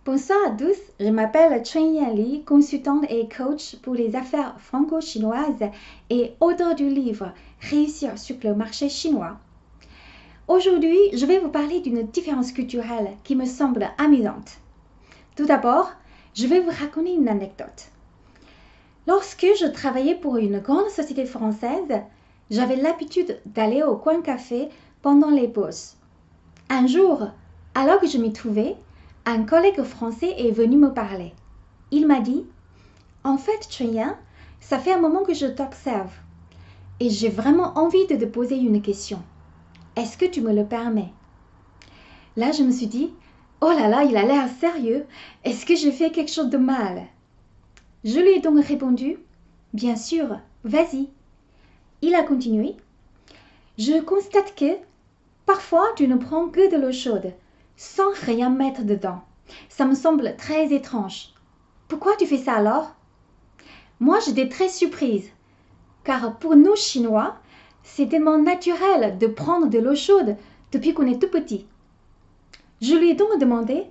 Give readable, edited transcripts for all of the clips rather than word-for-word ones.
Bonsoir à tous, je m'appelle Chunyan Li, consultante et coach pour les affaires franco-chinoises et auteur du livre Réussir sur le marché chinois. Aujourd'hui, je vais vous parler d'une différence culturelle qui me semble amusante. Tout d'abord, je vais vous raconter une anecdote. Lorsque je travaillais pour une grande société française, j'avais l'habitude d'aller au coin café pendant les pauses. Un jour, alors que je m'y trouvais, un collègue français est venu me parler. Il m'a dit « En fait, Chunyan, ça fait un moment que je t'observe et j'ai vraiment envie de te poser une question. Est-ce que tu me le permets ?» Là, je me suis dit « Oh là là, il a l'air sérieux. Est-ce que j'ai fait quelque chose de mal ?» Je lui ai donc répondu « Bien sûr, vas-y. » Il a continué « Je constate que parfois tu ne prends que de l'eau chaude sans rien mettre dedans. Ça me semble très étrange. Pourquoi tu fais ça alors ?» Moi, j'étais très surprise, car pour nous Chinois, c'est tellement naturel de prendre de l'eau chaude depuis qu'on est tout petit. Je lui ai donc demandé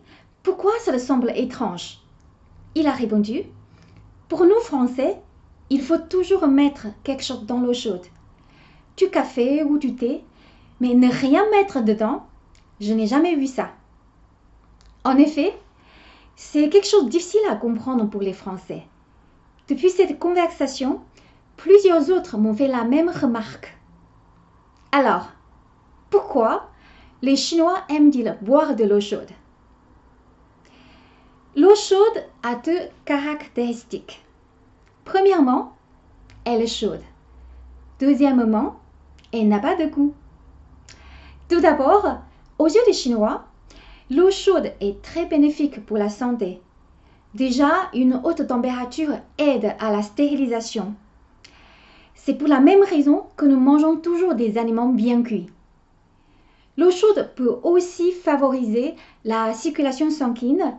pourquoi ça le semble étrange. Il a répondu « Pour nous Français, il faut toujours mettre quelque chose dans l'eau chaude. Du café ou du thé, mais ne rien mettre dedans, je n'ai jamais vu ça. » En effet, c'est quelque chose de difficile à comprendre pour les Français. Depuis cette conversation, plusieurs autres m'ont fait la même remarque. Alors, pourquoi les Chinois aiment-ils boire de l'eau chaude? L'eau chaude a deux caractéristiques. Premièrement, elle est chaude. Deuxièmement, elle n'a pas de goût. Tout d'abord, aux yeux des Chinois, l'eau chaude est très bénéfique pour la santé. Déjà, une haute température aide à la stérilisation. C'est pour la même raison que nous mangeons toujours des aliments bien cuits. L'eau chaude peut aussi favoriser la circulation sanguine,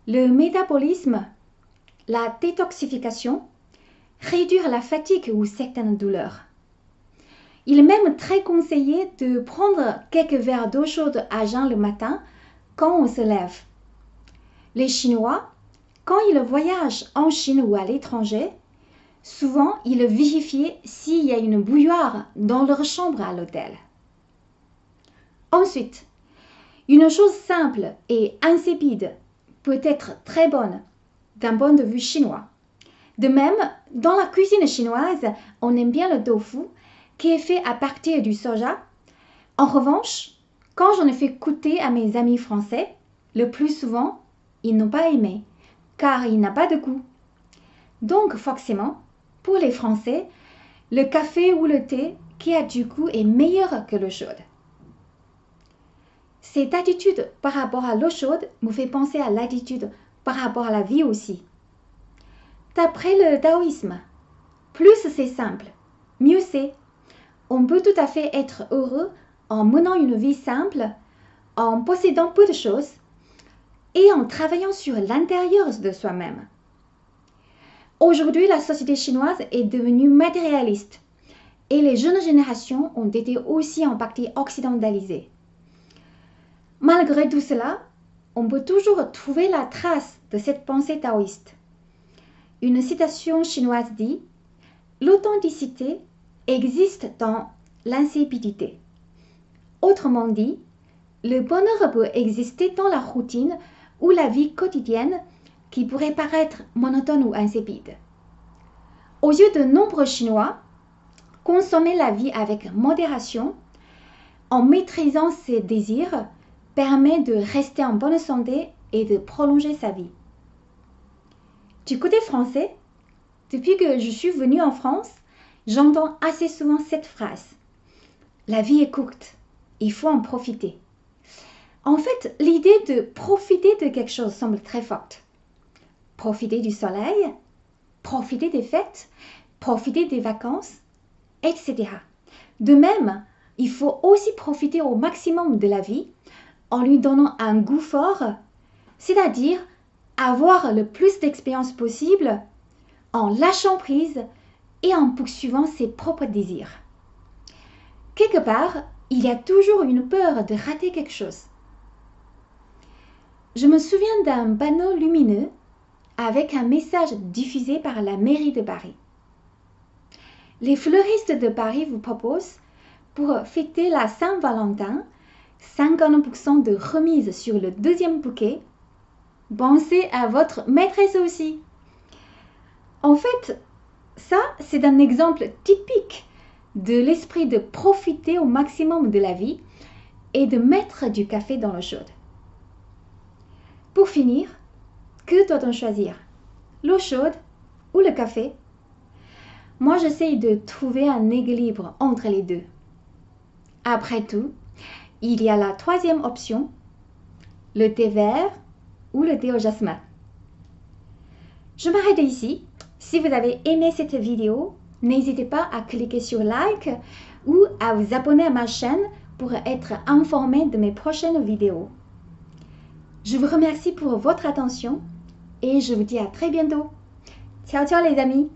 le métabolisme, la détoxification, réduire la fatigue ou certaines douleurs. Il est même très conseillé de prendre quelques verres d'eau chaude à jeun le matin quand on se lève. Les Chinois, quand ils voyagent en Chine ou à l'étranger, souvent ils vérifient s'il y a une bouilloire dans leur chambre à l'hôtel. Ensuite, une chose simple et insipide peut être très bonne d'un point de vue chinois. De même, dans la cuisine chinoise, on aime bien le tofu qui est fait à partir du soja. En revanche, quand j'en ai fait goûter à mes amis français, le plus souvent, ils n'ont pas aimé, car il n'a pas de goût. Donc forcément, pour les Français, le café ou le thé qui a du goût est meilleur que l'eau chaude. Cette attitude par rapport à l'eau chaude me fait penser à l'attitude par rapport à la vie aussi. D'après le taoïsme, plus c'est simple, mieux c'est. On peut tout à fait être heureux en menant une vie simple, en possédant peu de choses et en travaillant sur l'intérieur de soi-même. Aujourd'hui, la société chinoise est devenue matérialiste et les jeunes générations ont été aussi en partie occidentalisées. Malgré tout cela, on peut toujours trouver la trace de cette pensée taoïste. Une citation chinoise dit « L'authenticité existe dans l'insipidité. » Autrement dit, le bonheur peut exister dans la routine ou la vie quotidienne qui pourrait paraître monotone ou insipide. Aux yeux de nombreux Chinois, consommer la vie avec modération, en maîtrisant ses désirs, permet de rester en bonne santé et de prolonger sa vie. Du côté français, depuis que je suis venue en France, j'entends assez souvent cette phrase. La vie est courte, il faut en profiter. En fait, l'idée de profiter de quelque chose semble très forte. Profiter du soleil, profiter des fêtes, profiter des vacances, etc. De même, il faut aussi profiter au maximum de la vie en lui donnant un goût fort, c'est-à-dire avoir le plus d'expérience possible en lâchant prise et en poursuivant ses propres désirs. Quelque part, il y a toujours une peur de rater quelque chose. Je me souviens d'un panneau lumineux avec un message diffusé par la mairie de Paris. Les fleuristes de Paris vous proposent, pour fêter la Saint-Valentin, 50% de remise sur le deuxième bouquet. Pensez à votre maîtresse aussi. En fait, ça, c'est un exemple typique de l'esprit de profiter au maximum de la vie et de mettre du café dans l'eau chaude. Pour finir, que doit-on choisir? L'eau chaude ou le café? Moi, j'essaye de trouver un équilibre entre les deux. Après tout, il y a la troisième option, le thé vert ou le thé au jasmin. Je m'arrête ici. Si vous avez aimé cette vidéo, n'hésitez pas à cliquer sur like ou à vous abonner à ma chaîne pour être informé de mes prochaines vidéos. Je vous remercie pour votre attention et je vous dis à très bientôt. Ciao ciao les amis!